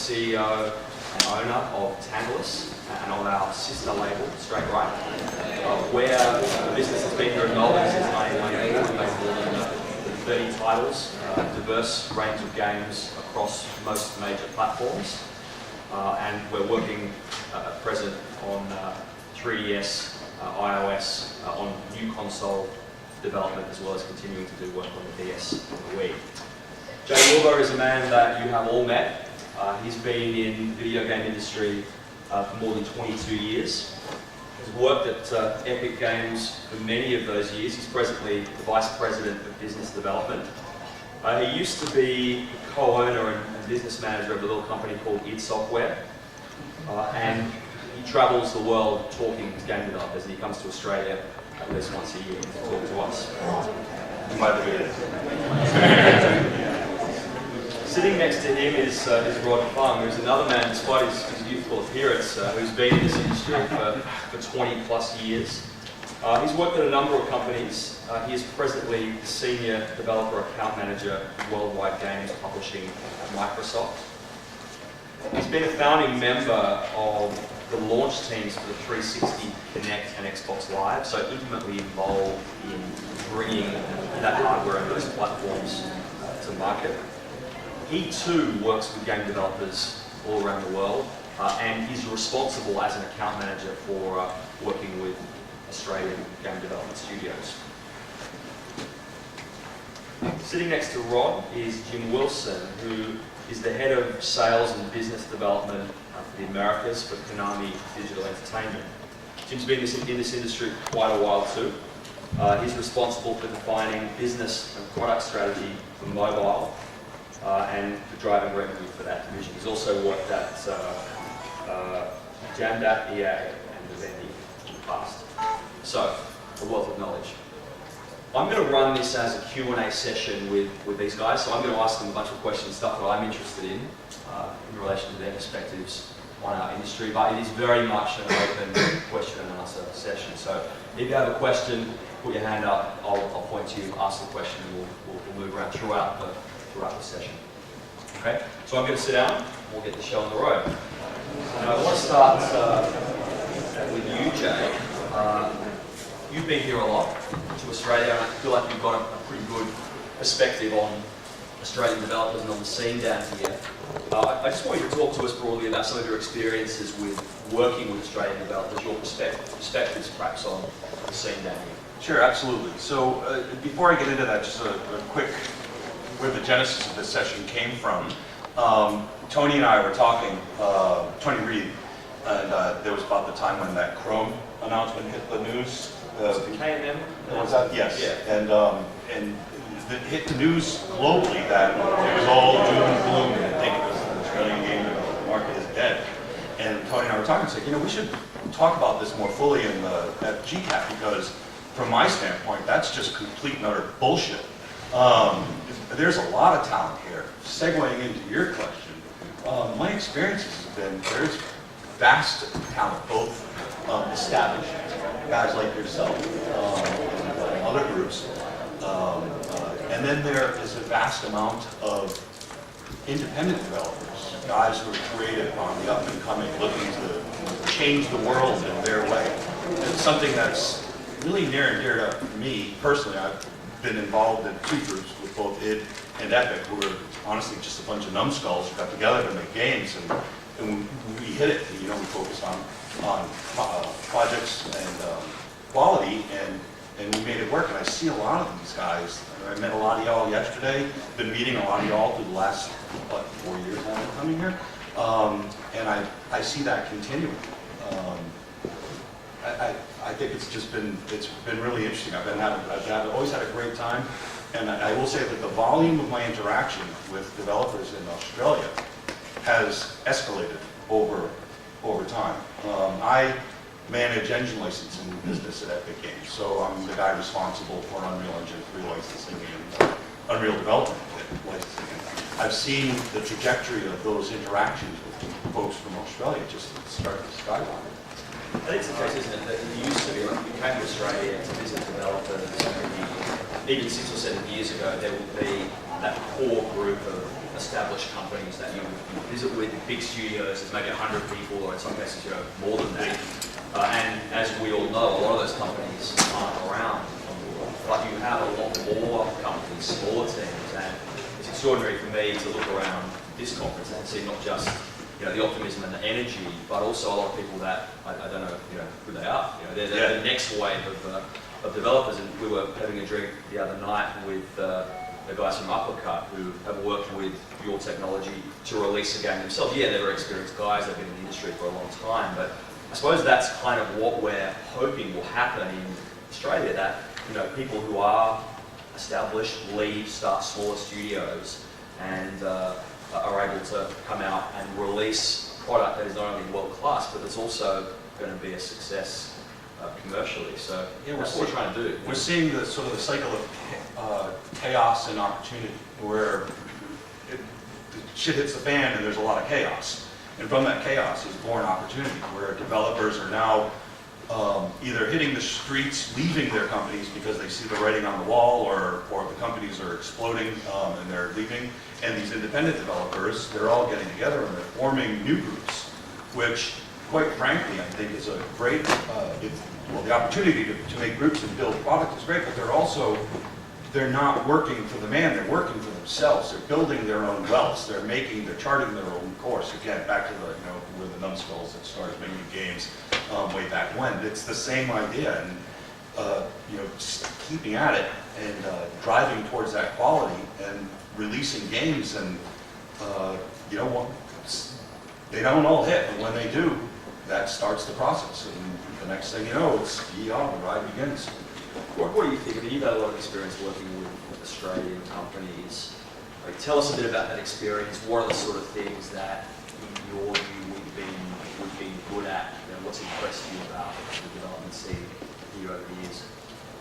CEO and owner of Tantalus and of our sister label, Straight Right, where the business has been here in Melbourne since 1994. We've made more than 30 titles, a diverse range of games across most major platforms, and we're working at present on 3DS, iOS, on new console development, as well as continuing to do work on the DS and the Wii. Jay Wilbur is a man that you have all met. He's been in the video game industry for more than 22 years. He's worked at Epic Games for many of those years. He's presently the Vice President of Business Development. He used to be co-owner and business manager of a little company called id Software. And he travels the world talking to game developers, and he comes to Australia at least once a year to talk to us. You might be it. Sitting next to him is Rod Fung, who's another man, despite his youthful appearance, who's been in this industry for 20 plus years. He's worked at a number of companies. He is presently the Senior Developer Account Manager at Worldwide Games Publishing at Microsoft. He's been a founding member of the launch teams for the 360, Kinect and Xbox Live, so intimately involved in bringing that hardware and those platforms to market. He too works with game developers all around the world, and he's responsible as an account manager for working with Australian game development studios. Sitting next to Rod is Jim Wilson, who is the head of sales and business development for the Americas for Konami Digital Entertainment. Jim's been in this industry for quite a while too. He's responsible for defining business and product strategy for mobile and for driving revenue for that division. He's also worked at Jamdat, EA, and Vivendi in the past. So, a wealth of knowledge. I'm going to run this as a Q&A session with these guys, so I'm going to ask them a bunch of questions, stuff that I'm interested in relation to their perspectives on our industry, but it is very much an open question and answer session. So if you have a question, put your hand up, I'll point to you, ask the question, and we'll move around throughout the session. Okay, so I'm going to sit down, and we'll get the show on the road. Now, I want to start with you, Jay. You've been here a lot to Australia, and I feel like you've got a pretty good perspective on Australian developers and on the scene down here. I just want you to talk to us broadly about some of your experiences with working with Australian developers, your perspectives perhaps on the scene down here. Sure, absolutely. So before I get into that, just a quick, where the genesis of this session came from. Tony and I were talking, Tony Reed, and there was about the time when that Chrome announcement hit the news. The K&M? Was that? Yes. Yeah. And it hit the news globally that it was all doom and gloom, and I think it was the Australian game development market is dead. And Tony and I were talking and said, you know, we should talk about this more fully at GCAP, because from my standpoint, that's just complete and utter bullshit. There's a lot of talent here. Segueing into your question, my experiences have been there's vast talent, both established guys like yourself and other groups, and then there is a vast amount of independent developers, guys who are creative on the up and coming, looking to change the world in their way. It's something that's really near and dear to me personally. I've been involved in two groups with both id and Epic, who were honestly just a bunch of numbskulls who got together to make games, and we hit it. You know, we focused on projects and quality, and we made it work. And I see a lot of these guys. I met a lot of y'all yesterday. Been meeting a lot of y'all through the last 4 years I've been coming here, and I see that continuing. I think it's been really interesting. I've always had a great time, and I will say that the volume of my interaction with developers in Australia has escalated over time. I manage engine licensing business at Epic Games, so I'm the guy responsible for Unreal Engine 3 licensing and Unreal Development licensing. I've seen the trajectory of those interactions with folks from Australia just start to skyrocket. I think it's the case, isn't it, that it used to be, like, you came to Australia to visit developers, maybe even 6 or 7 years ago, there would be that core group of established companies that you visit with, big studios, there's maybe 100 people, or in some cases, more than that. And as we all know, a lot of those companies aren't around anymore. But you have a lot more companies, smaller teams, and it's extraordinary for me to look around this conference and see not just the optimism and the energy, but also a lot of people that I don't know who they are. They're the next wave of developers. And we were having a drink the other night with the guys from Uppercut who have worked with your technology to release a game themselves. Yeah, they're very experienced guys. They've been in the industry for a long time, but I suppose that's kind of what we're hoping will happen in Australia. That people who are established leave, start smaller studios, and are able to come out and release a product that is not only world class, but it's also going to be a success commercially. So that's what we're trying to do. We're seeing the sort of the cycle of chaos and opportunity, where the shit hits the fan and there's a lot of chaos. And from that chaos is born opportunity, where developers are now either hitting the streets, leaving their companies because they see the writing on the wall, or the companies are exploding and they're leaving. And these independent developers, they're all getting together and they're forming new groups, which, quite frankly, I think is a great, the opportunity to make groups and build product is great, but they're not working for the man, they're working for themselves. They're building their own wealth. They're charting their own course. Again, back to we're the numbskulls that started making games way back when. It's the same idea, and just keeping at it and driving towards that quality and releasing games, and they don't all hit, and when they do, that starts the process. And the next thing you know, it's the ride begins. What do you think? I mean, you've had a lot of experience working with Australian companies. Tell us a bit about that experience. What are the sort of things that, in your view, we've been good at? What's impressed you about the development scene here over the years?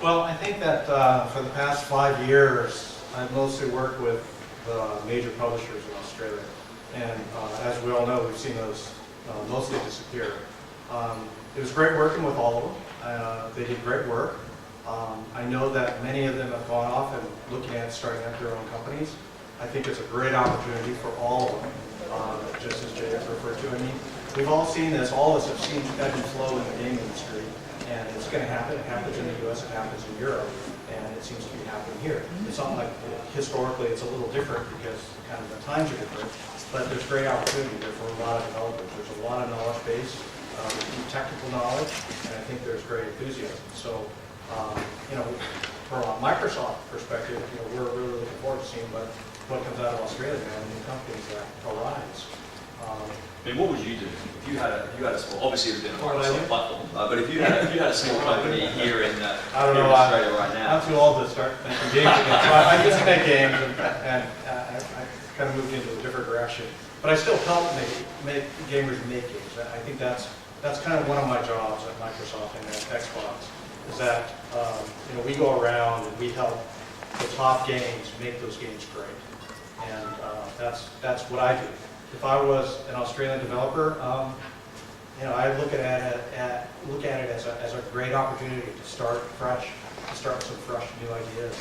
Well, I think that for the past 5 years, I've mostly worked with the major publishers in Australia. And as we all know, we've seen those mostly disappear. It was great working with all of them. They did great work. I know that many of them have gone off and looking at starting up their own companies. I think it's a great opportunity for all of them, just as Jay referred to. I mean, we've all seen this, all of us have seen ebb and flow in the game industry, and it's going to happen. It happens in the US, it happens in Europe, and it seems to be happening here. It's not like, historically, it's a little different because kind of the times are different, but there's great opportunity there for a lot of developers. There's a lot of knowledge base, technical knowledge, and I think there's great enthusiasm. So, from a Microsoft perspective, we're really looking forward to seeing what comes out of Australia now, and new companies that arise. I mean, what would you do if you had a small? Obviously, it's been a Microsoft platform, but if you had a small company here in Australia right now. I'm too old to start making games again. So I used to make games, and I kind of moved into a different direction. But I still help make gamers make games. I think that's kind of one of my jobs at Microsoft and at Xbox. Is that we go around and we help the top games make those games great, and that's what I do. If I was an Australian developer, I look at it as a great opportunity to start fresh, to start with some fresh new ideas.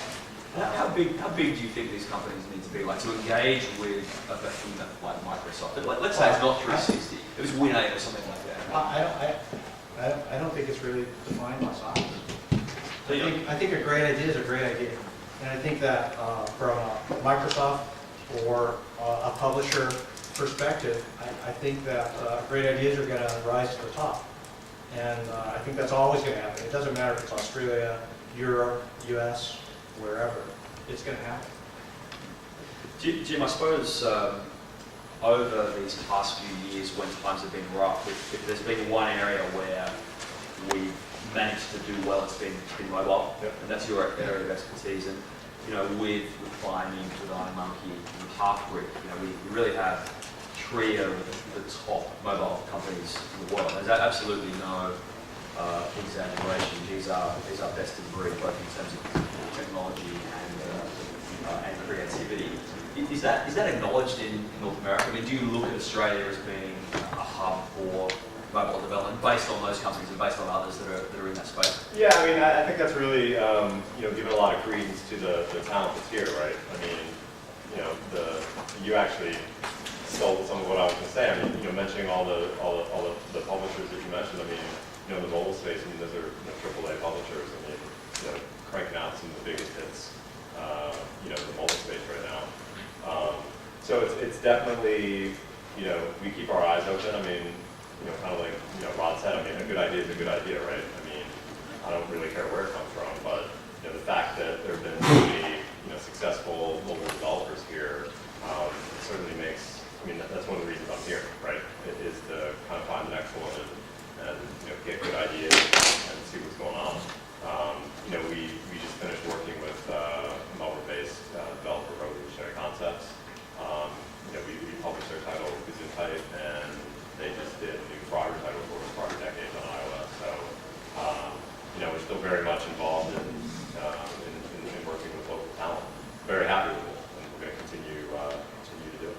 How big do you think these companies need to be to engage with a behemoth like Microsoft? Let's say it's not 360, it was Win8 or something like that. I don't think it's really defined by size. I think a great idea is a great idea. And I think that from a Microsoft or a publisher perspective, I think that great ideas are going to rise to the top. And I think that's always going to happen. It doesn't matter if it's Australia, Europe, US, wherever. It's going to happen. Jim, I suppose over these past few years, when times have been rough, if there's been one area where we've managed to do well, it's been mobile, and that's your area of expertise. And with Climbing, with iMonkey, with Halfbrick, we really have three of the top mobile companies in the world. There's absolutely no exaggeration. These are best in breed, both in terms of technology and creativity. Is that acknowledged in North America? I mean, do you look at Australia as being a hub for mobile development based on those companies and based on others that are in that space? Yeah, I mean, I think that's really given a lot of credence to the talent that's here, right? I mean, you actually stole some of what I was going to say. I mean, mentioning all the publishers that you mentioned. I mean, in the mobile space, I mean, those are AAA publishers. I mean, cranking out some of the biggest hits, in the mobile space right now. So it's definitely, we keep our eyes open. I mean, kind of like Rod said. I mean, a good idea is a good idea, right? I mean, I don't really care where it comes from, but the fact that there have been so many successful mobile developers here certainly makes. I mean, that's one of the reasons I'm here, right? It is to kind of find the next one and get good ideas and see what's going on. We just finished working with a Melbourne-based developer, Revolutionary Concepts. We published their title, Gesundheit, and they just did a new Frogger title for Frogger Decades on iOS. So, we're still very much involved in working with local talent. Very happy with it, and we're going to continue to do it.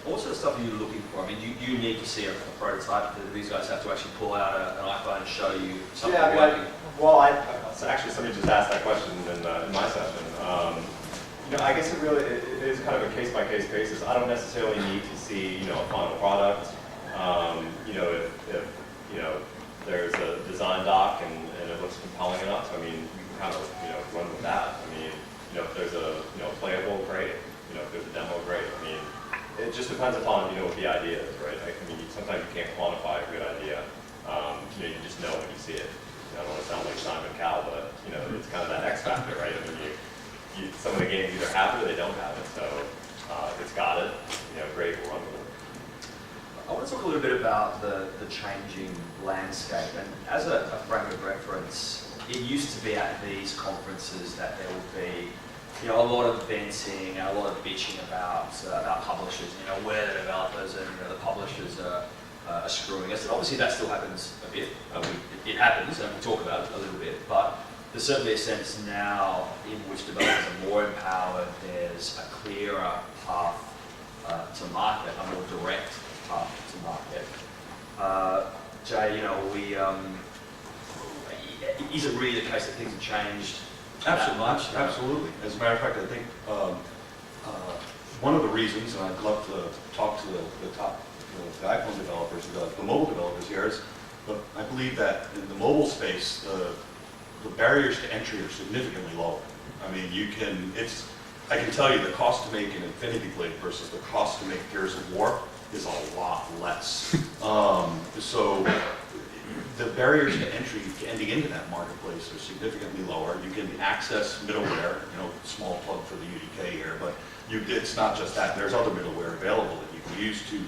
What sort of stuff are you looking for? I mean, do you need to see a prototype? Do these guys have to actually pull out an iPhone and show you something working? Actually, somebody just asked that question in my session. I guess it is kind of a case-by-case basis. I don't necessarily need to see, a final product. If there's a design doc and it looks compelling enough, I mean, we can kind of, run with that. I mean, if there's a, playable, great. If there's a demo, great. I mean, it just depends upon, what the idea is, right? I mean, sometimes you can't quantify a good idea. You just know when you see it. I don't want to sound like Simon Cowell, but, it's kind of that X factor, right? I mean, some of the games either have it or they don't have it. So if it's got it, great, we'll run with it. I want to talk a little bit about the changing landscape. And as a frame of reference, it used to be at these conferences that there would be a lot of venting and a lot of bitching about publishers, where the developers and the publishers are screwing us. And obviously that still happens a bit. It happens, and we talk about it a little bit, but there's certainly a sense now in which developers are more empowered. There's a clearer path to market, a more direct path to market. Jay, is it really the case that things have changed? Absolutely. As a matter of fact, I think one of the reasons, and I'd love to talk to the iPhone developers, the mobile developers here, is I believe that in the mobile space, the barriers to entry are significantly lower. I mean, I can tell you the cost to make an Infinity Blade versus the cost to make Gears of War is a lot less. So the barriers to entry ending into that marketplace are significantly lower. You can access middleware, small plug for the UDK here, but it's not just that. There's other middleware available that you can use to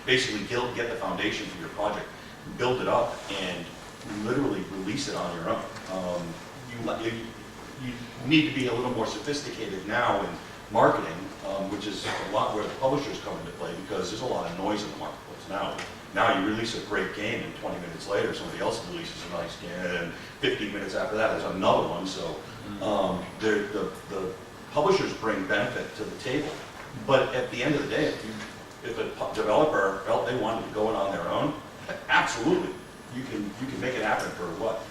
basically get the foundation for your project, build it up, and literally release it on your own. You need to be a little more sophisticated now in marketing, which is a lot where the publishers come into play, because there's a lot of noise in the marketplace now. Now you release a great game, and 20 minutes later somebody else releases a nice game, and 15 minutes after that there's another one. So the publishers bring benefit to the table. But at the end of the day, if a developer felt they wanted to go in on their own, absolutely, you can make it happen for what?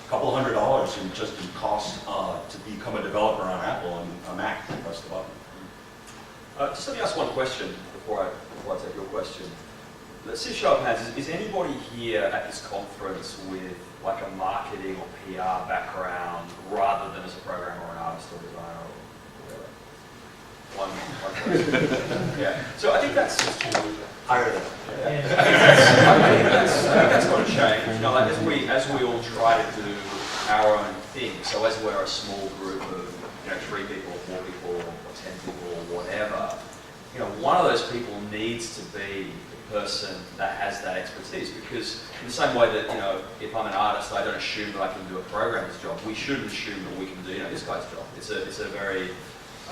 A couple $100 in just in cost to become a developer on Apple and a Mac and press the button. Just let me ask one question before I take your question. Let's see, show of hands. Is anybody here at this conference with like a marketing or PR background rather than as a programmer or an artist or designer or whatever? One person. Yeah. So I think that's higher than I think that's going to change. Like as we all try to do our own thing. So as we're a small group of 3 people or 4 people or 10 people or whatever, one of those people needs to be the person that has that expertise, because in the same way that if I'm an artist, I don't assume that I can do a programmer's job. We shouldn't assume that we can do this guy's job. It's a very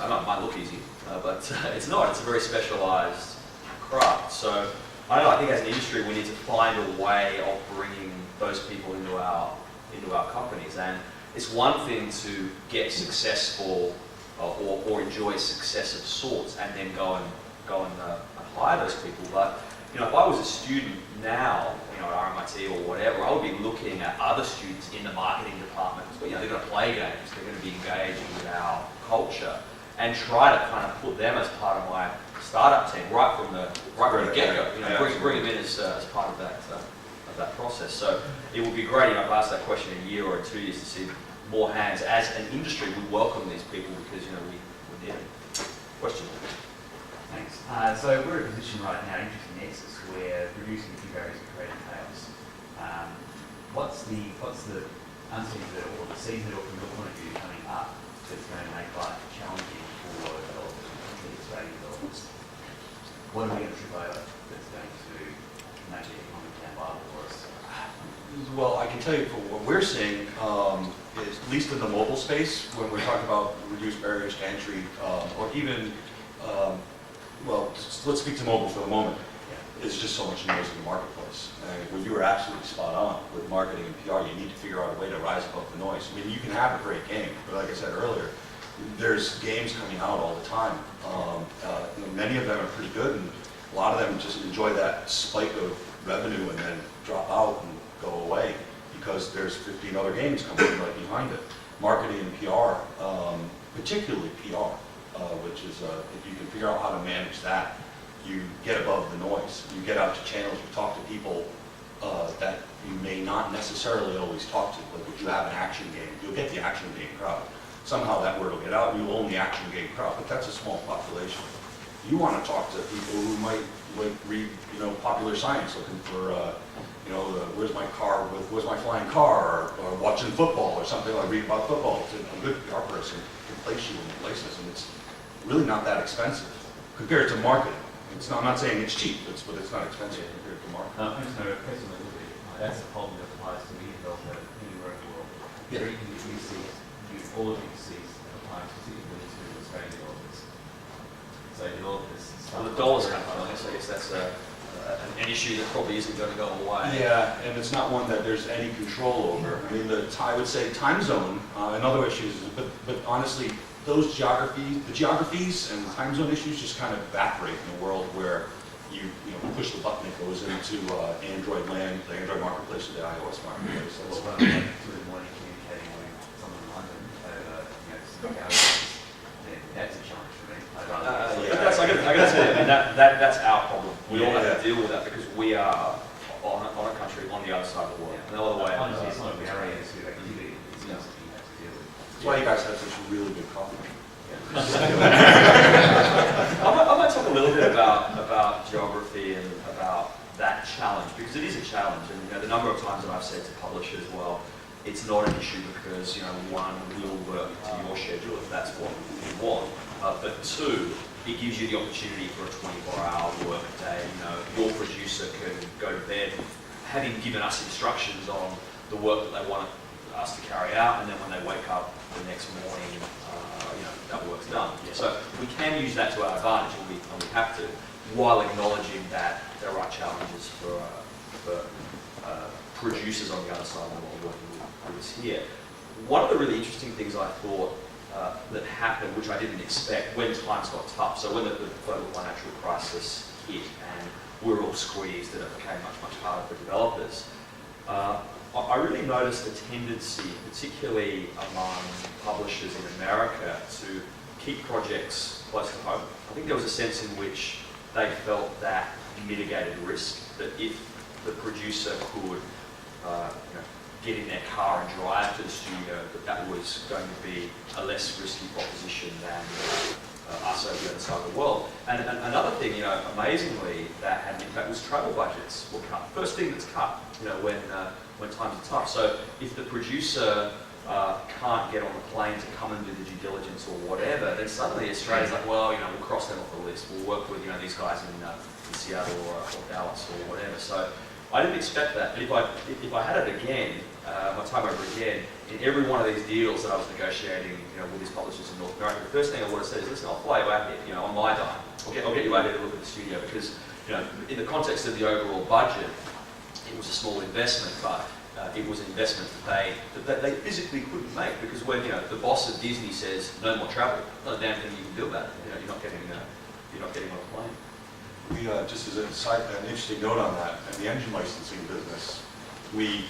it might look easy, but it's not. It's a very specialized craft. So I think as an industry we need to find a way of bringing those people into our companies. And it's one thing to get successful or enjoy success of sorts and then go and hire those people. But if I was a student now, at RMIT or whatever, I would be looking at other students in the marketing department. But they're going to play games, they're going to be engaging with our culture, and try to kind of put them as part of my startup team right from the get-go. You know, bring them in as part of that process. So it would be great, you know, if I asked that question in a year or 2 years to see more hands. As an industry, we welcome these people because, you know, we need them. Question? Thanks. So we're in a position right now, interesting nexus, where reducing the few barriers and creating chaos. What's the unseen hurdle or the seen hurdle from your point of view coming up that's going to make life challenging for developers, particularly Australian developers? What are we going to trip over that's going to make it economically viable for us? Well, I can tell you for what we're seeing, is at least in the mobile space, when we're talking about reduced barriers to entry, or even, well, let's speak to mobile for the moment. It's just so much noise in the marketplace. Well, you were absolutely spot on with marketing and PR. You need to figure out a way to rise above the noise. I mean, you can have a great game, but like I said earlier, there's games coming out all the time. You know, many of them are pretty good, and a lot of them just enjoy that spike of revenue and then drop out and go away because there's 15 other games coming right behind it. Marketing and PR, particularly PR, which is if you can figure out how to manage that, you get above the noise. You get out to channels, you talk to people that you may not necessarily always talk to. Like if you have an action game, you'll get the action game crowd. Somehow that word will get out and you'll own the action game crowd, but that's a small population. You want to talk to people who might read, you know, popular science, looking for, you know, where's my flying car, or watching football or something, like read about football. A good PR person can place you in places, and it's really not that expensive compared to marketing. It's not, I'm not saying it's cheap, but it's not expensive compared to marketing. I'm just going to press on a little bit. That's a problem that applies to me developer anywhere in the world. Yeah. Everything that you see, all of you see, applies specifically to Australian developers. So developers. Well, the dollar's kind of funny, so I guess that's an issue that probably isn't going to go away. Yeah, and it's not one that there's any control over. I mean, I would say time zone and other issues, but honestly, the geographies and time zone issues just kind of evaporate in a world where you push the button, it goes into Android land, the Android marketplace or the iOS marketplace. Well, like 2 in the morning communicating with someone in London over, some hours, then that's a challenge for me. But that's, I gotta say, I mean, that's our problem. We all have to deal with that because we are on a country on the other side of the world. No other way. Honestly, it's not a barrier to activity. It's something you have to deal with. That's why you guys have such really good coffee. I might talk a little bit about geography and about that challenge because it is a challenge. And you know, the number of times that I've said to publishers, well, it's not an issue because one, we'll work to your schedule if that's what you want, but two, it gives you the opportunity for a 24-hour work day. Your producer can go to bed having given us instructions on the work that they want us to carry out, and then when they wake up the next morning, that work's done. Yeah. So we can use that to our advantage, and we have to, while acknowledging that there are challenges for producers on the other side of the world working with us here. One of the really interesting things I thought that happened, which I didn't expect, when times got tough, so when the global financial crisis hit and we were all squeezed and it became much, much harder for developers, I really noticed a tendency, particularly among publishers in America, to keep projects close to home. I think there was a sense in which they felt that mitigated risk, that if the producer could get in their car and drive to the studio, that was going to be a less risky proposition than us over the other side of the world. And another thing, amazingly, that had an impact was travel budgets were cut. First thing that's cut, when times are tough. So if the producer can't get on the plane to come and do the due diligence or whatever, then suddenly Australia's like, well, we'll cross them off the list. We'll work with, these guys in Seattle or Dallas or whatever. So I didn't expect that. But if I had it again, my time over again, in every one of these deals that I was negotiating, with these publishers in North America, the first thing I would have said is, listen, I'll fly you out here, on my dime. I'll get you out here to look at the studio because, in the context of the overall budget, it was a small investment, but it was an investment that they physically couldn't make because when the boss of Disney says no more travel, not a damn thing you can do about it. You're not getting on a plane. We just as an interesting note on that, in the engine licensing business, we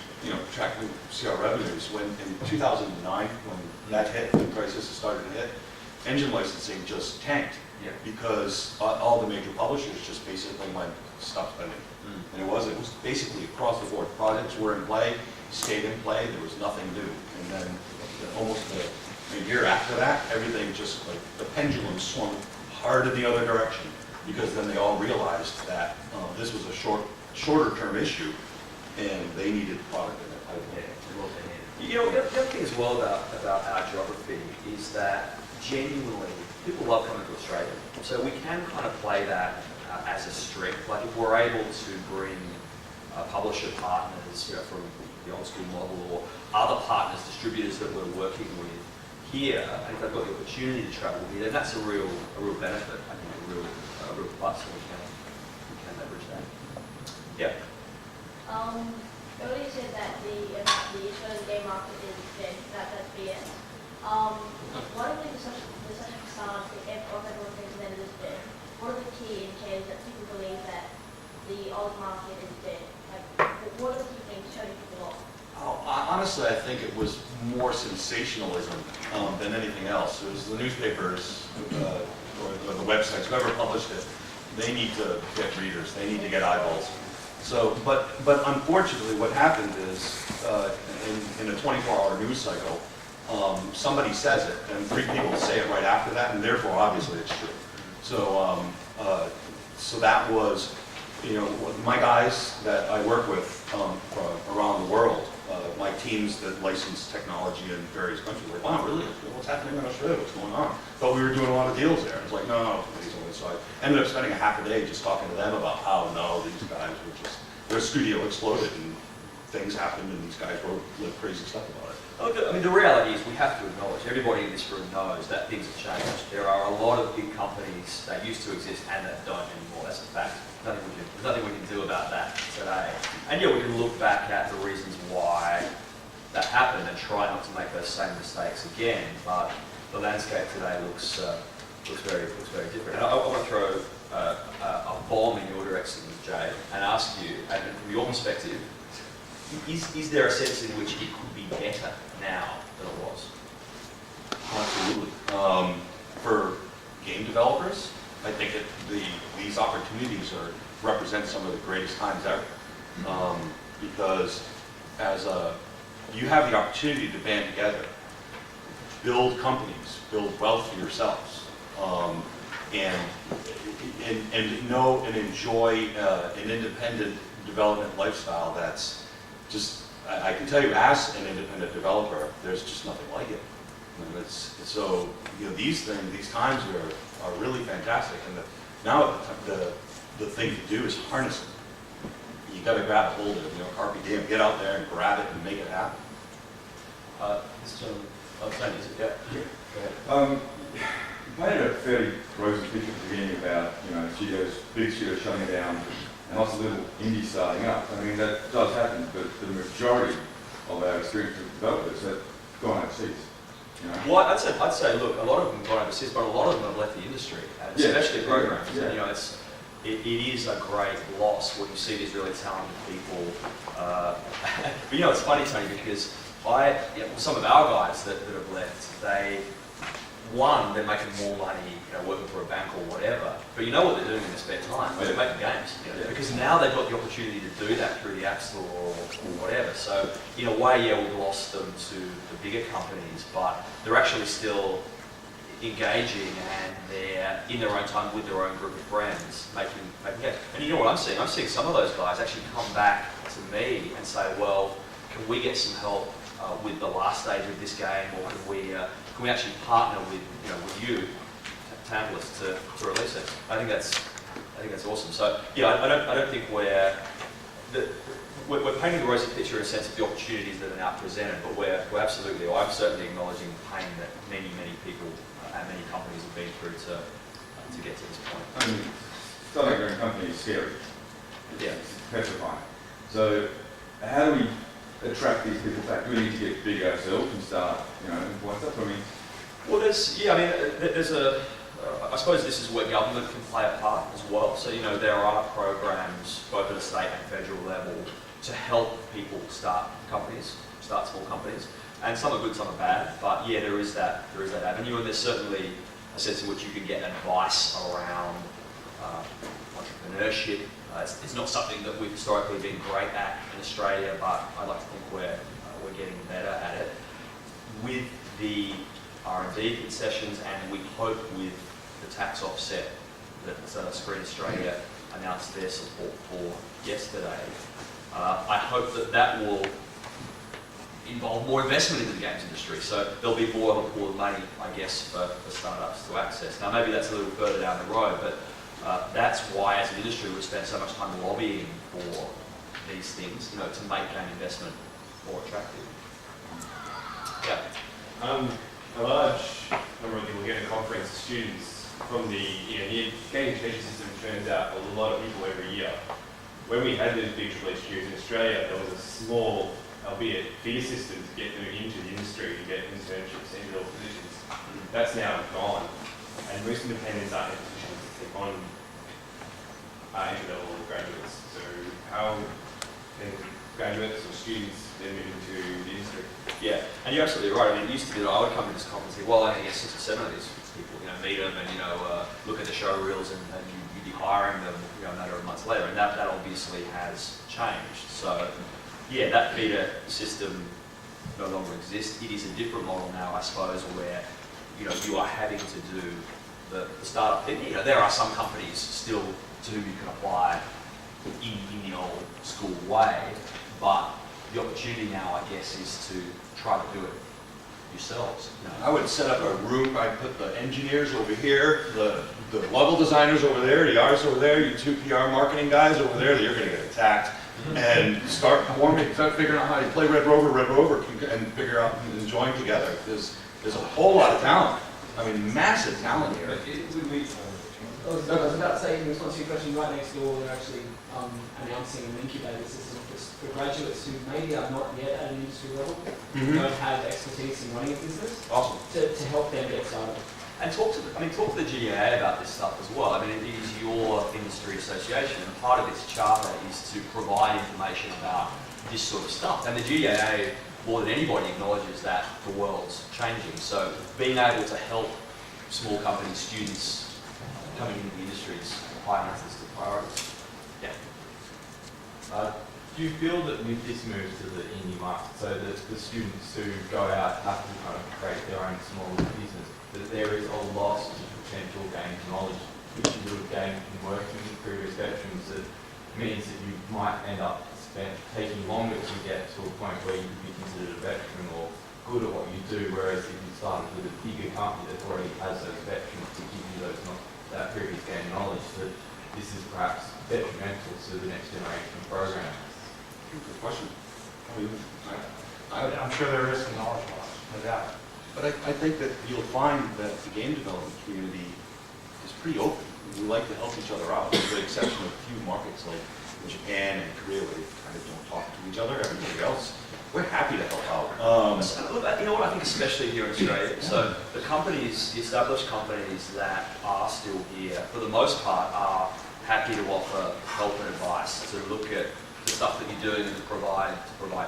see our revenues when in 2009 when that hit, the crisis started to hit. engine licensing just tanked. Yeah. Because all the major publishers just basically went, stop spending. And it was basically across the board. Projects were in play, stayed in play, there was nothing new. And then almost a year after that, everything just like, the pendulum swung hard in the other direction. Because then they all realized that this was a shorter term issue and they needed product in their pipeline. Yeah, well, they need You know, the other thing as well about our geography is that genuinely, people love coming to Australia. So we can kind of play that as a strength. Like if we're able to bring publisher partners, you know, from the old school model or other partners, distributors that we're working with here, and if they've got the opportunity to travel here, then that's a real benefit. I think a real plus, so we can leverage that. Yeah. Earlier you said that the Australian game market is dead, that's BS. What are the such a facade of everyone thinks that it is dead? What are the key indicators that people believe that the old market is dead? Like, what are the key things turning people off? Honestly, I think it was more sensationalism than anything else. It was the newspapers or the websites, whoever published it, they need to get readers, they need to get eyeballs. So, but unfortunately what happened is in a 24-hour news cycle, somebody says it and 3 people say it right after that, and therefore obviously it's true. So, so that was, you know, my guys that I work with around the world, my teams that license technology in various countries, like, wow, really? What's happening in Australia? What's going on? Thought we were doing a lot of deals there. It's like, no. So I ended up spending a half a day just talking to them about how, no, these guys were just, their studio exploded and things happened and these guys wrote crazy stuff about it. Look, I mean, the reality is we have to acknowledge, everybody in this room knows that things have changed. There are a lot of big companies that used to exist and that don't anymore. That's a fact. There's nothing we can do about that today. And yeah, we can look back at the reasons why that happened and try not to make those same mistakes again. But the landscape today looks very different. And I want to throw a bomb in your direction, Jay, and ask you, and from your perspective, is there a sense in which it could be better now than it was? Absolutely. For game developers, I think these opportunities represent some of the greatest times ever. Because you have the opportunity to band together, build companies, build wealth for yourselves, and know and enjoy an independent development lifestyle that's just, I can tell you as an independent developer, there's just nothing like it. And so, you know, these times are really fantastic. And now the thing to do is harness it. You got to grab a hold of it, you know, carpe diem, get out there and grab it and make it happen. This gentleman, is it? Yeah. Go ahead. You painted a fairly rosy picture at the beginning about, you know, big studios shutting down and lots of little indies starting up. I mean, that does happen, but the majority of our experienced developers have gone overseas. You know? Well, I'd say, look, a lot of them have gone overseas, but a lot of them have left the industry, and especially programs. Yeah. And, you know, it is a great loss when you see these really talented people. But you know, it's funny, Tony, because some of our guys that have left, they're making more money, you know, working for a bank or whatever. But you know what they're doing in their spare time? They're making games. You know, because now they've got the opportunity to do that through the App Store or whatever. So in a way, yeah, we've lost them to the bigger companies, but they're actually still engaging and they're in their own time with their own group of friends making games. And you know what I'm seeing? I'm seeing some of those guys actually come back to me and say, well, can we get some help with the last stage of this game, or can we actually partner with you, Tantalus, to release it? I think that's awesome. So yeah, I don't think we're painting the rosy picture in a sense of the opportunities that are now presented, but we're absolutely, I'm certainly acknowledging the pain that many people and many companies have been through to get to this point. I mean, starting your own company is scary. Yeah. It's petrifying. So how do we attract these people back? Do we need to get big ourselves and start, what's up? I mean, well, I suppose this is where government can play a part as well. So, there are programs, both at a state and federal level, to help people start small companies. And some are good, some are bad. But yeah, there is that avenue, and there's certainly a sense in which you can get advice around entrepreneurship. It's not something that we've historically been great at in Australia, but I'd like to think we're getting better at it. With the R&D concessions, and we hope with the tax offset that Screen Australia announced their support for yesterday, I hope that will involve more investment in the games industry. So there'll be more of a pool of money, I guess, for startups to access. Now, maybe that's a little further down the road, but that's why, as an industry, we spend so much time lobbying for these things, to make game investment more attractive. Yeah. A large number of people get a conference, students from the game education system turns out a lot of people every year. When we had those big AAA studios in Australia, there was a small, albeit feeder system to get them into the industry, to get internships, entry-level positions. That's now gone, and most independents aren't in positions to take on entry-level graduates. So how can graduates or students then move into the industry? Yeah, and you're absolutely right. I mean, it used to be that I would come to this conference and say, well, I only get 6 or 7 of these people, meet them and, look at the show reels and you'd be hiring them, a matter of months later. And that obviously has changed. So, yeah, that feeder system no longer exists. It is a different model now, I suppose, where, you are having to do the startup thing. There are some companies still to whom you can apply in the old school way, but the opportunity now, I guess, is to try to do it yourselves. I would set up a room, I'd put the engineers over here, the level designers over there, the artists over there, you 2 PR marketing guys over there, you're gonna get attacked, and start figuring out how to play Red Rover, and figure out and join together. There's a whole lot of talent. I mean, massive talent here. I was about to say, in response to your question, right next door, they're actually announcing an incubator system for graduates who maybe are not yet at an industry level, don't have expertise in running a business, Awesome. to help them get started. And talk to the GAA about this stuff as well. I mean, it is your industry association, and part of its charter is to provide information about this sort of stuff. And the GAA, more than anybody, acknowledges that the world's changing. So being able to help small companies, students coming into the industry is high on our list of priorities. Yeah. Do you feel that with this move to the indie market, so that the students who go out have to kind of create their own small business, that there is a loss of potential gained knowledge which you would have gained from working with previous veterans, that means that you might end up taking longer to get to a point where you could be considered a veteran or good at what you do, whereas if you started with a bigger company that already has those veterans to give you that previous gained knowledge, that this is perhaps detrimental to the next generation of programs? Good question. I'm sure there is some knowledge loss, no doubt. But I think that you'll find that the game development community is pretty open. We like to help each other out, with the exception of a few markets like Japan and Korea where they kind of don't talk to each other. Everybody else, we're happy to help out. Look, you know what, I think especially here in Australia, so the established companies that are still here, for the most part, are happy to offer help and advice, to look at the stuff that you're doing and to provide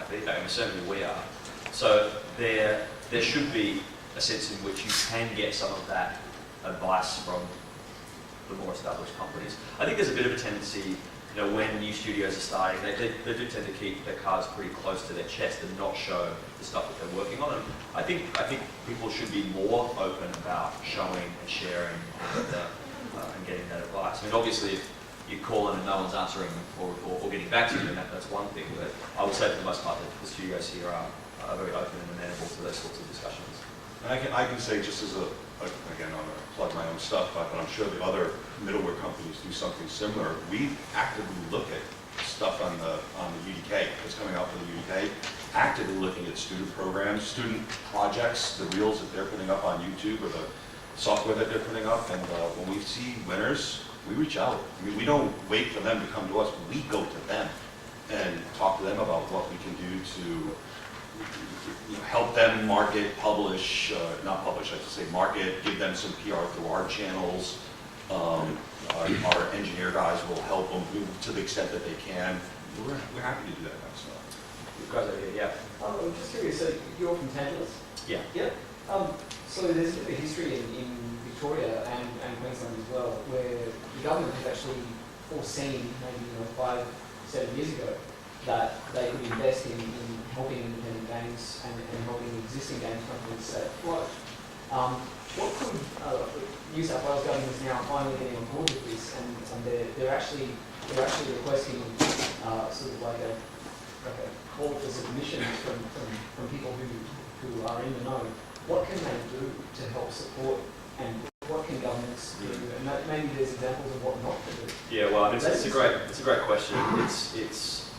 feedback, and certainly we are. So there should be a sense in which you can get some of that advice from the more established companies. I think there's a bit of a tendency, when new studios are starting, they do tend to keep their cards pretty close to their chest and not show the stuff that they're working on. And I think people should be more open about showing and sharing and getting that advice. I mean, obviously, if you call in and no one's answering or getting back to you, then that's one thing. But I would say for the most part that the studios here are very open and amenable to those sorts of discussions. And I can say, just as again, I'm going to plug my own stuff, but I'm sure the other middleware companies do something similar. We actively look at stuff on the UDK that's coming out for the UDK, actively looking at student programs, student projects, the reels that they're putting up on YouTube or the software that they're putting up. And when we see winners, we reach out. I mean, we don't wait for them to come to us. We go to them and talk to them about what we can do to help them market, publish, not publish, I should say market, give them some PR through our channels. Our engineer guys will help them to the extent that they can. We're happy to do that kind of stuff. You guys are here, yeah. I'm just curious, so you're from Tantalus? Yeah. Yep. So there's a bit of a history in the Victoria and Queensland as well, where the government has actually foreseen, maybe 5-7 years ago, that they could invest in helping independent games and helping existing games companies stay afloat. What could New South Wales government is now finally getting on board with this, and they're actually requesting sort of like a call for submissions from people who are in the know. What can they do to help support, and what can governments do? And maybe there's examples of what not to do. Yeah, well, it's a great question. It's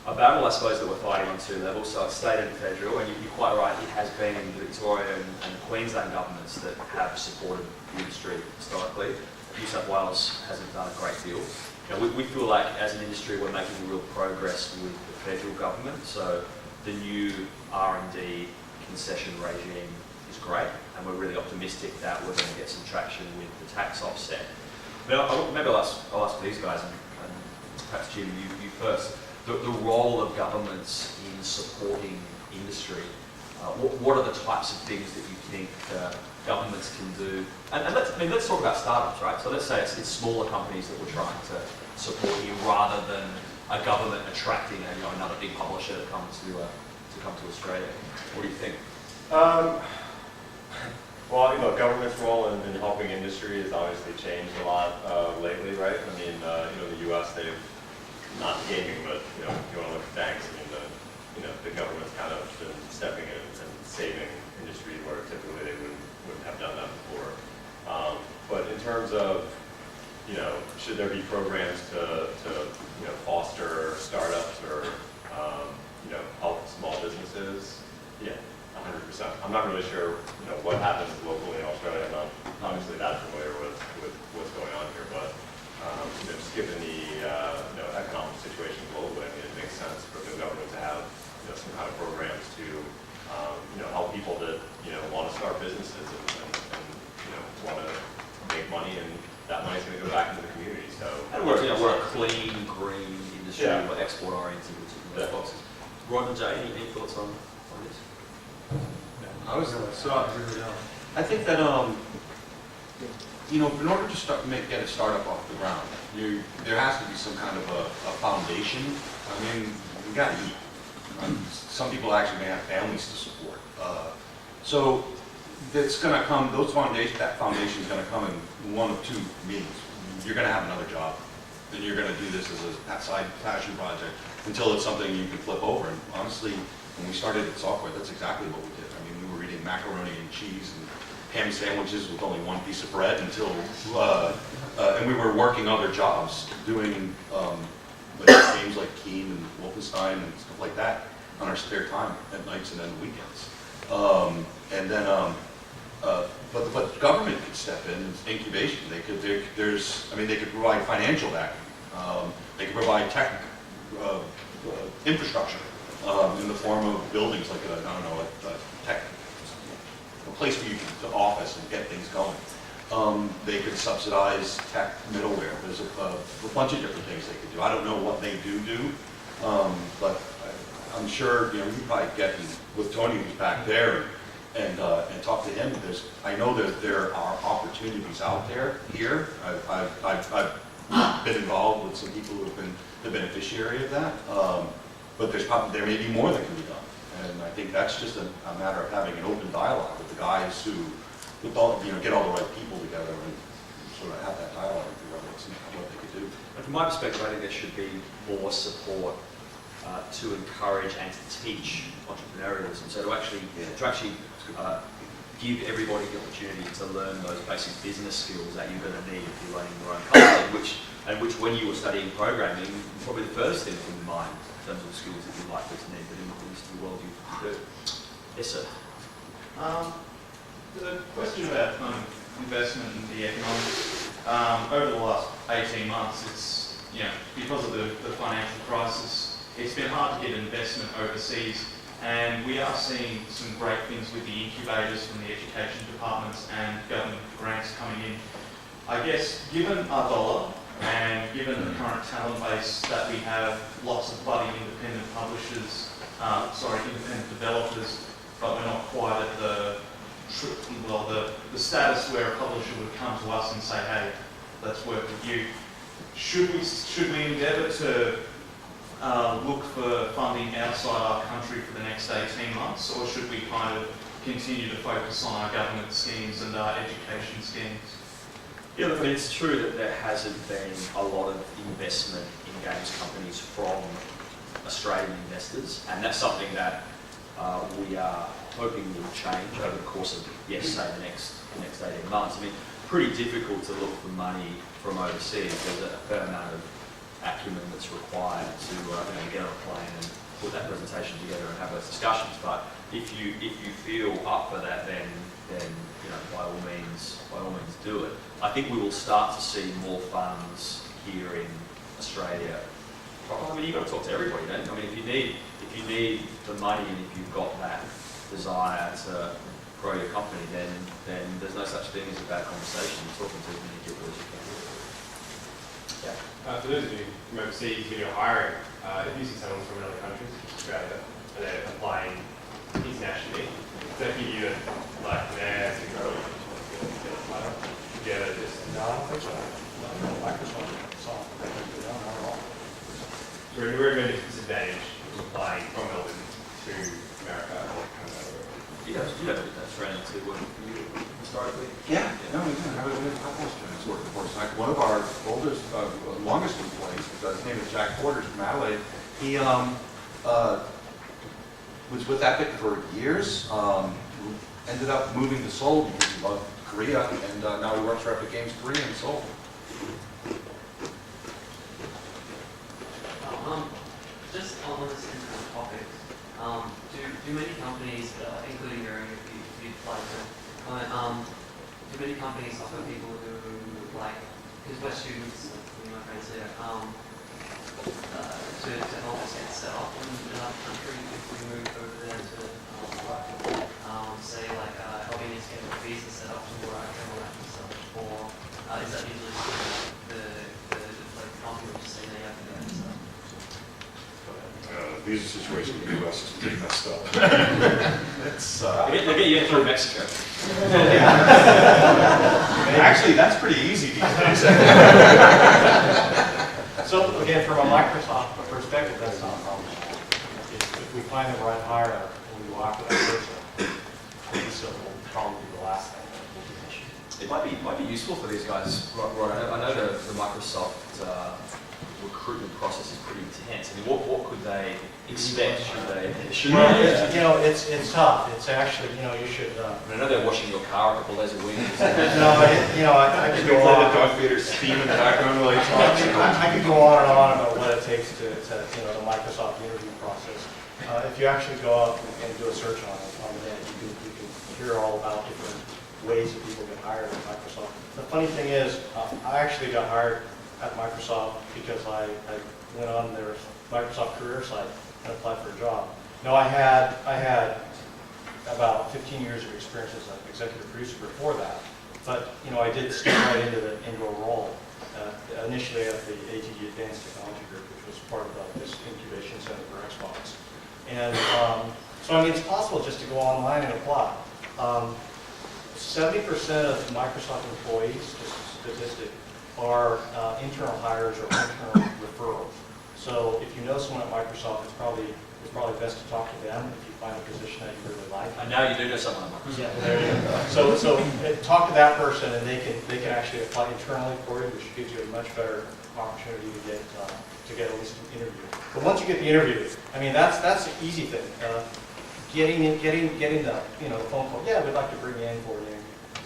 a battle, I suppose, that we're fighting on two levels, so it's state and federal, and you're quite right, it has been the Victorian and Queensland governments that have supported the industry historically. New South Wales hasn't done a great deal. We feel like as an industry we're making real progress with the federal government, so the new R&D concession regime is great, and we're really optimistic that we're going to get some traction with the tax offset. But maybe I'll ask these guys, and perhaps Jim, you first. The role of governments in supporting industry. What are the types of things that you think governments can do? And let's talk about startups, right? So let's say it's smaller companies that we're trying to support here, rather than a government attracting another big publisher to come to Australia. What do you think? Well, government's role in helping industry has obviously changed a lot lately, right? I mean, the U.S. they've not gaming, but if you want to look at banks, I mean, the government's kind of been stepping in and saving industry where typically they wouldn't have done that before. But in terms of should there be programs to foster startups or help small businesses? Yeah, 100%. I'm not really sure what happens locally in Australia. I'm not obviously that familiar with what's going on here, but just given the economic situation globally, I mean, it makes sense for the government to have some kind of programs to help people that want to start businesses and want to make money, and that money's going to go back into the community. So and we're a clean, green industry. Yeah. We're export oriented, which is those boxes. Rod and Jay, any thoughts on this? I was I think that in order to get a startup off the ground, there has to be some kind of a foundation. I mean, we got to eat. Some people actually may have families to support. So that's going to come. That foundation is going to come in one of two means. You're going to have another job, then you're going to do this as a side passion project until it's something you can flip over. And honestly, when we started at software, that's exactly what we did. I mean, we were eating macaroni and cheese and ham sandwiches with only one piece of bread until, and we were working other jobs, doing games like Keen and Wolfenstein and stuff like that on our spare time at nights and then weekends. But government could step in, incubation. They could provide financial backing. They could provide tech infrastructure in the form of buildings like a place for you to office and get things going. They could subsidize tech middleware. There's a bunch of different things they could do. I don't know what they do, but I'm sure you probably get with Tony who's back there and talk to him. I know that there are opportunities out there here. I've been involved with some people who have been the beneficiary of that, but there may be more that can be done. And I think that's just a matter of having an open dialogue with the guys who get all the right people together and sort of have that dialogue and figure out what they could do. And from my perspective, I think there should be more support to encourage and to teach entrepreneurialism. So to actually give everybody the opportunity to learn those basic business skills that you're going to need if you're running your own company, which when you were studying programming, probably the first thing in mind in terms of skills that you're likely to need, but in the world you do. Yes, sir. There's a question about investment and the economics. Over the last 18 months, it's because of the financial crisis, it's been hard to get investment overseas, and we are seeing some great things with the incubators from the education departments and government grants coming in. I guess, given our dollar and given the current talent base that we have, lots of budding independent publishers, independent developers, but we're not quite at the the status where a publisher would come to us and say, hey, let's work with you. Should we endeavour to look for funding outside our country for the next 18 months, or should we kind of continue to focus on our government schemes and our education schemes? Yeah, look, I mean, it's true that there hasn't been a lot of investment in games companies from Australian investors, and that's something that we are hoping will change over the course of, yes, say the next 18 months. I mean, pretty difficult to look for money from overseas. There's a fair amount of acumen that's required to get on a plane and put that presentation together and have those discussions. But if you feel up for that, then by all means do it. I think we will start to see more funds here in Australia. I mean, you've got to talk to everybody, don't you? I mean, if you need the money and if you've got that desire to grow your company, then there's no such thing as a bad conversation. You're talking to as many people as you can. Yeah. For those of you from overseas, when you're hiring, if you see someone from another country, such as Australia, and they're applying internationally, does that give you there to go together? No, I don't think so. No, Microsoft, Microsoft, they don't do that at all. So we're going to disadvantage applying from Melbourne to America. You have Australian to work for you historically? Yeah, no, we have a couple of students working for us. Like one of our oldest, longest employees, his name is Jack Porter from Adelaide. He was with Epic for years. Ended up moving to Seoul because he loved Korea, and now he works for Epic Games Korea in Seoul. Just on this kind of topic, do many companies, including your own, if you'd like to comment, do many companies offer people who because we're students, my friends here, to help us get set up in another country if we move over there to say helping us get the visa set up to work and all that kind of stuff, or is that usually the company will just say they have to do that stuff? Visa situation in the U.S. is pretty messed up. It's, They'll get you in through Mexico. Actually, that's pretty easy these days. So again, from a Microsoft perspective, that's not a problem. If we find the right hire and we walk with that person, visa will probably be the last thing that we'll do. It might be useful for these guys. Right, I know the Microsoft recruitment process is pretty intense. I mean, what could they expect? Well, it's tough. It's actually, you should. I know they're washing your car a couple days a week. No, I could go on. Darth Vader steam in the background while you talk. I could go on and on about what it takes to the Microsoft interview process. If you actually go out and do a search on the net, you can hear all about different ways that people get hired at Microsoft. The funny thing is, I actually got hired at Microsoft because I went on their Microsoft career site and applied for a job. Now I had about 15 years of experience as an executive producer before that, but I did step right into a role initially at the ATG Advanced Technology Group, which was part of this incubation center for Xbox. And so I mean, it's possible just to go online and apply. 70% of Microsoft employees, just a statistic, are internal hires or internal referrals. So if you know someone at Microsoft, it's probably best to talk to them if you find a position that you really like. And now you do know someone at Microsoft. Yeah, there you go. So talk to that person, and they can actually apply internally for you, which gives you a much better opportunity to get at least an interview. But once you get the interview, I mean that's the easy thing. Getting the the phone call. Yeah, we'd like to bring you in for an interview.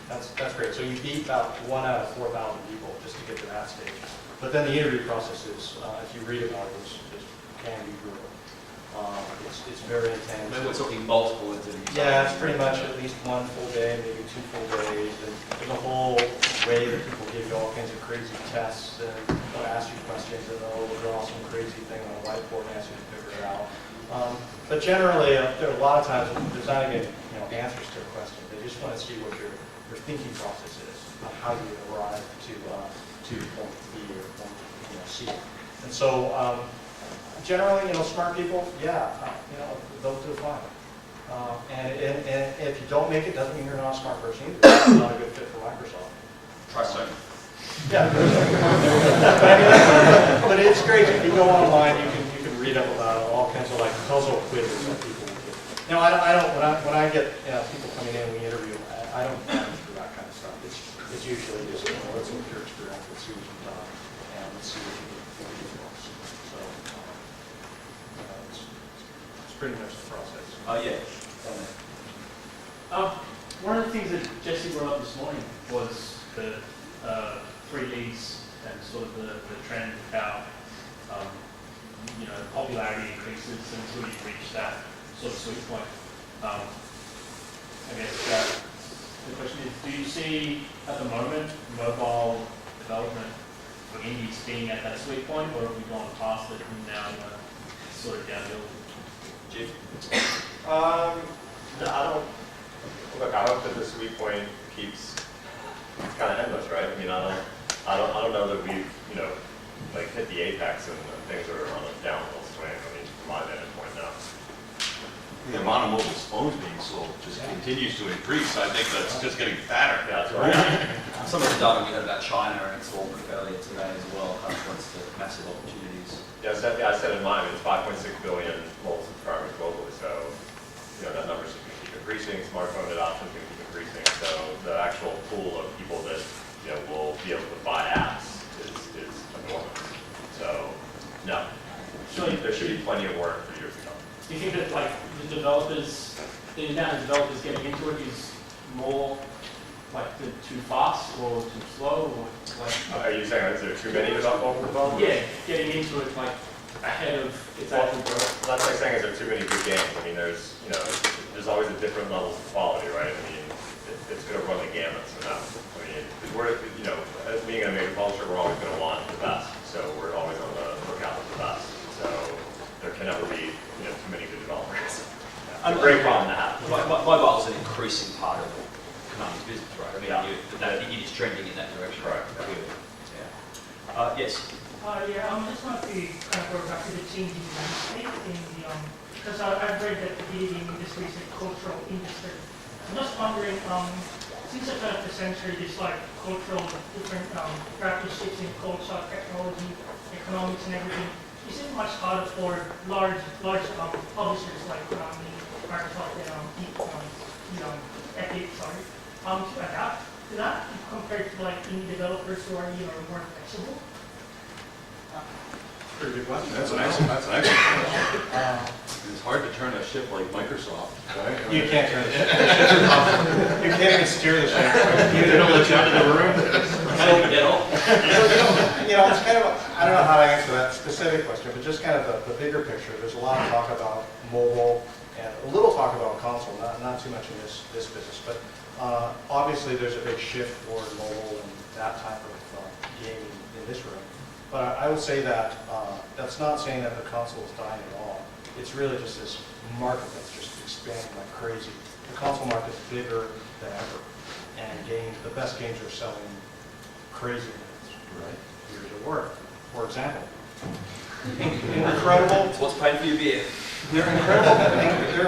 That's great. So you beat about 1 out of 4,000 people just to get to that stage. But then the interview process is, if you read about it, it can be brutal. It's very intense. Maybe we're talking multiple interviews. Yeah, it's pretty much at least 1 full day, maybe 2 full days. And there's a whole way that people give you all kinds of crazy tests and they'll ask you questions and they'll draw some crazy thing on a whiteboard and ask you to figure it out. But generally, there are a lot of times there's not even answers to a question. They just want to see what your thinking process is, how you arrive to point B or point C. And so generally, smart people, they'll do fine. And if you don't make it, doesn't mean you're not a smart person either. It's not a good fit for Microsoft. Try second. Yeah. But it's great. If you go online, you can read up about all kinds of like puzzle quizzes that people will get. You know, I don't when I get people coming in, we interview them, I don't do that kind of stuff. It's usually just, let's look at your experience, let's see what you've done, and let's see what you can do. So it's pretty much the process. Yeah. One of the things that Jesse brought up this morning was the 3 Ds and sort of the trend of how popularity increases until you reach that sort of sweet point. I guess the question is, do you see at the moment mobile development for indies being at that sweet point, or have we gone past it and now sort of downhill? Jim? I hope that the sweet point keeps kind of endless, right? I mean, I don't know that we've, like hit the apex and things are on a downhill swing. I mean, from my vantage point now. The amount of mobile phones being sold just continues to increase. I think that's just getting fatter. Yeah, that's right. Some of the data we had about China, and it's all pretty early today as well, kind of points to massive opportunities. Yeah, I said in mine, it's 5.6 billion mobile subscribers globally, so that number should keep increasing. Smartphone adoption can keep increasing, so the actual pool of people that will be able to buy apps is enormous. So no, there should be plenty of work for years to come. Do you think that like the amount of developers getting into it is more like too fast or too slow, or like? Are you saying is there too many developers? Yeah, getting into it like ahead of its actual growth. That's like saying is there too many good games? I mean, there's always a different levels of quality, right? I mean, it's going to run the gamut. So no, I mean, we're as being a major publisher, we're always going to want the best. So we're always on the lookout for the best. So there can never be too many good developers. It's a great problem to have. Mobile is an increasing part of Konami's business, right? I mean, Yeah. it is trending in that direction. Right. Yeah. Yes. I just want to kind of go back to the changing landscape in the, because I've read that the video game industry is a cultural industry. I'm just wondering, since the turn of the century, there's like cultural, different rapid shifts in culture, technology, economics and everything. Is it much harder for large publishers like Konami, Microsoft, and Epic, to adapt to that compared to like indie developers who are more flexible? Pretty good question. That's an excellent question. It's hard to turn a ship like Microsoft, right? You can't turn the ship. You can't even steer the ship. They don't let you out of the room. It's kind of, I don't know how to answer that specific question, but just kind of the bigger picture. There's a lot of talk about mobile and a little talk about console, not too much in this business, but obviously there's a big shift toward mobile and that type of gaming in this room. But I would say that that's not saying that the console is dying at all. It's really just this market that's just expanding like crazy. The console market is bigger than ever, and the best games are selling crazy amounts. Right? Here's a word. For example, incredible. What's paying for your beer? They're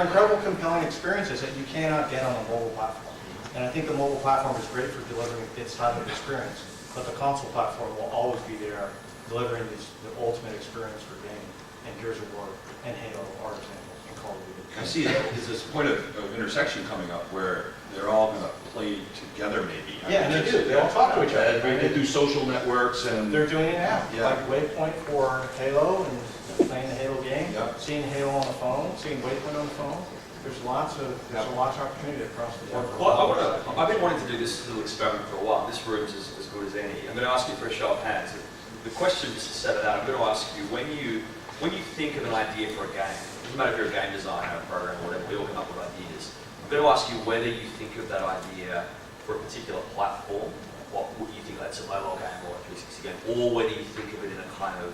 incredible, compelling experiences that you cannot get on a mobile platform. And I think the mobile platform is great for delivering its type of experience, but the console platform will always be there, delivering the ultimate experience for gaming. And Gears of War and Halo are examples, and Call of Duty. I see that there's this point of intersection coming up where they're all going to play together, maybe. Yeah, and they do. They all talk to each other. They do social networks and They're doing it now. Yeah. Like Waypoint for Halo and playing the Halo game, Yeah. seeing Halo on the phone, seeing Waypoint on the phone. There's lots of opportunity across the board. Well, I've been wanting to do this little experiment for a while. This room's as good as any. I'm going to ask you for a show of hands. The question, just to set it out, I'm going to ask you, when you think of an idea for a game, it doesn't matter if you're a game designer, a programmer, whatever, we all come up with ideas. I'm going to ask you whether you think of that idea for a particular platform, what would you think that's a mobile game or a 360 game, or whether you think of it in a kind of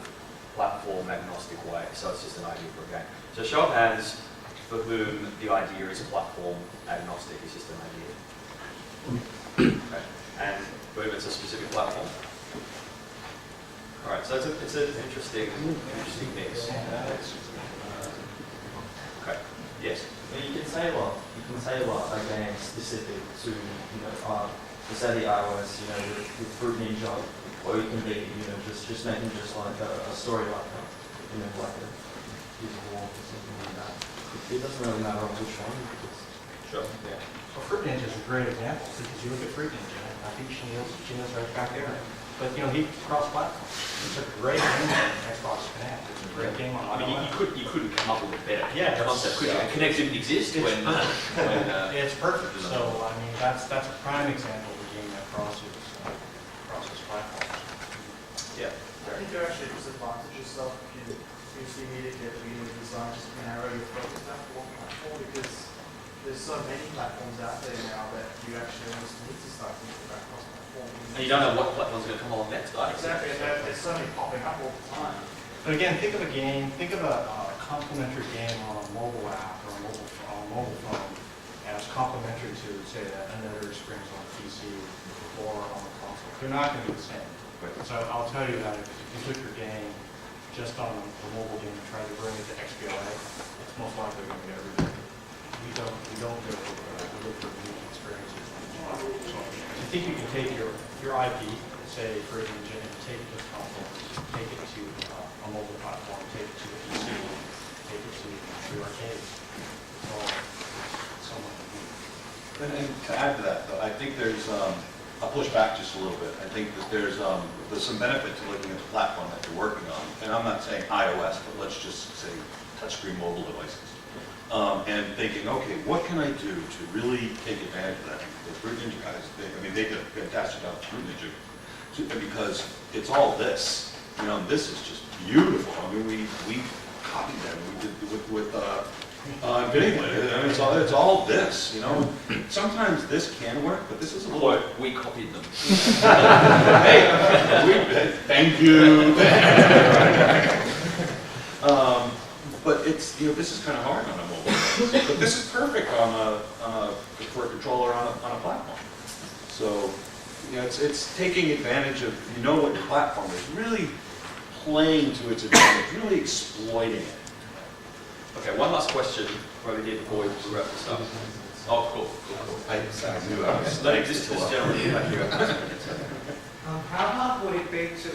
platform agnostic way. So it's just an idea for a game. So show of hands for whom the idea is platform agnostic, it's just an idea. Okay. And for whom it's a specific platform. All right, so it's an interesting mix. Okay. Yes. You can tailor a game specific to say the iOS, with Fruit Ninja, or you can be just making just like a story like that, like a usable or something like that. It doesn't really matter on which one. Sure. Yeah. Well, Fruit Ninja is a great example because you look at Fruit Ninja, and I think she knows right back there. But he cross-platform. It's a great game on Xbox Connect. It's a great game on. I mean, you couldn't come up with a better concept. Connect didn't exist it's when. It's perfect. So I mean, that's a prime example of a game that crosses platforms. Yeah. I think there are actually disadvantages of if you immediately at the beginning of design just narrow your focus down to one platform, because there's so many platforms out there now that you actually almost need to start thinking about cross-platform. And you don't know what platform's going to come along next, right? Exactly, and there's so many popping up all the time. But again, think of a complementary game on a mobile app or a mobile phone as complementary to, say, another experience on a PC or on a console. They're not going to be the same. So I'll tell you that if you took your game just on the mobile game and tried to bring it to XBLA, it's most likely going to be everything. We don't go we look for unique experiences. So I think you can take your IP, say Fruit Ninja, and take it to console, take it to a mobile platform, take it to the PC, take it to the arcades. So somewhat unique. And to add to that, though, I think there's, I'll push back just a little bit. I think that there's some benefit to looking at the platform that you're working on. And I'm not saying iOS, but let's just say touchscreen mobile devices. And thinking, okay, what can I do to really take advantage of that? The Fruit Ninja guys, they did a fantastic job with Fruit Ninja because it's all this. This is just beautiful. I mean, we copied them. We did with Infinity. I mean, it's all this. Sometimes this can work, but this is a little. We copied them. Hey, thank you. But it's this is kind of hard on a mobile device, but this is perfect for a controller on a platform. So it's taking advantage of what your platform is, really playing to its advantage, really exploiting it. Okay, one last question over here before we wrap this up. Oh, cool. I knew I was This gentleman back here. How hard would it be to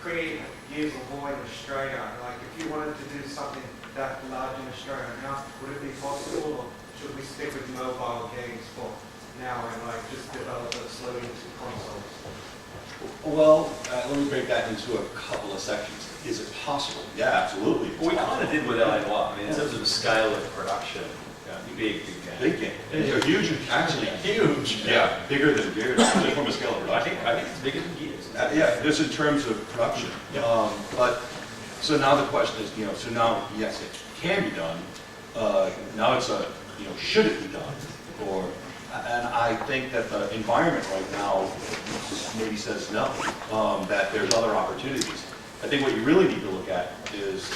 create a user void in Australia? If you wanted to do something that large in Australia now, would it be possible, or should we stick with mobile games for now and just develop it slowly into consoles? Well, let me break that into a couple of sections. Is it possible? Yeah, absolutely. Well, we kind of did with LA Noire. I mean, in terms of the scale of production, big game. Big game. They're huge, actually huge. Yeah, bigger than Gears, from a scale of production. I think it's bigger than Gears. Yeah, just in terms of production. But so now the question is, so now yes, it can be done. Now it's should it be done? And I think that the environment right now maybe says no. That there's other opportunities. I think what you really need to look at is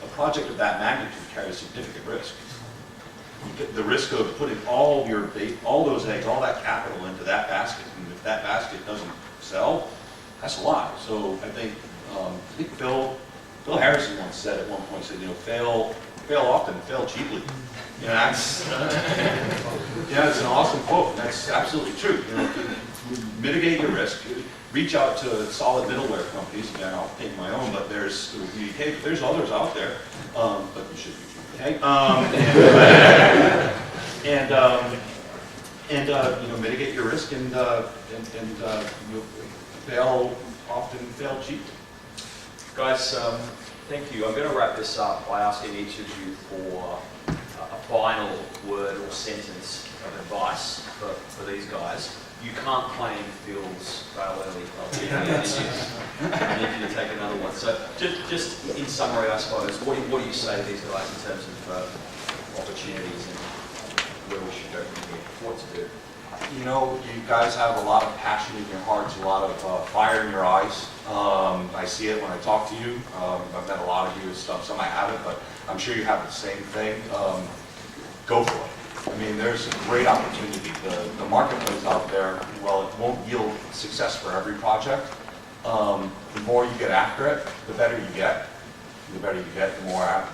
a project of that magnitude carries significant risk. The risk of putting all those eggs, all that capital into that basket, and if that basket doesn't sell, that's a lot. So I think Phil Harrison once said at one point, fail often, fail cheaply. That's it's an awesome quote. And that's absolutely true. Mitigate your risk. Reach out to solid middleware companies. Again, I'll take my own, but there's others out there. But you should be okay. Mitigate your risk and fail cheaply. Guys, thank you. I'm going to wrap this up by asking each of you for a final word or sentence of advice for these guys. You can't claim Phil's fail early. I need you to take another one. So just in summary, I suppose, what do you say to these guys in terms of opportunities and where we should go from here, what to do? You guys have a lot of passion in your hearts, a lot of fire in your eyes. I see it when I talk to you. I've met a lot of you and stuff. Some I haven't, but I'm sure you have the same thing. Go for it. I mean, there's a great opportunity. The marketplace out there, well, it won't yield success for every project. The more you get after it, the better you get. The better you get, the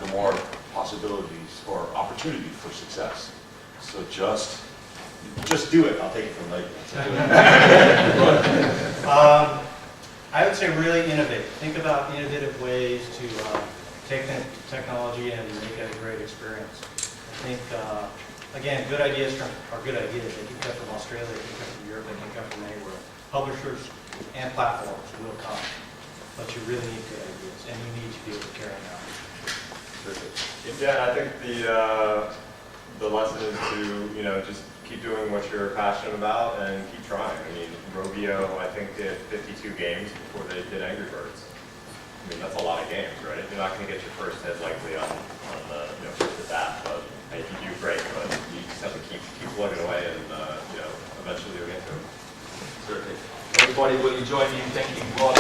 more possibilities or opportunity for success. So just do it. I'll take it from Leighton. I would say really innovate. Think about innovative ways to take technology and make it a great experience. I think, again, good ideas are good ideas. They can come from Australia, they can come from Europe, they can come from anywhere. Publishers and platforms will come, but you really need good ideas, and you need to be able to carry them out. Yeah, I think the lesson is to, just keep doing what you're passionate about and keep trying. I mean, Rovio, I think, did 52 games before they did Angry Birds. I mean, that's a lot of games, right? You're not going to get your first hit likely on the, first at bat, but if you do, great. But you just have to keep plugging away, and eventually you'll get to it. Everybody, will you join me in thanking Rod?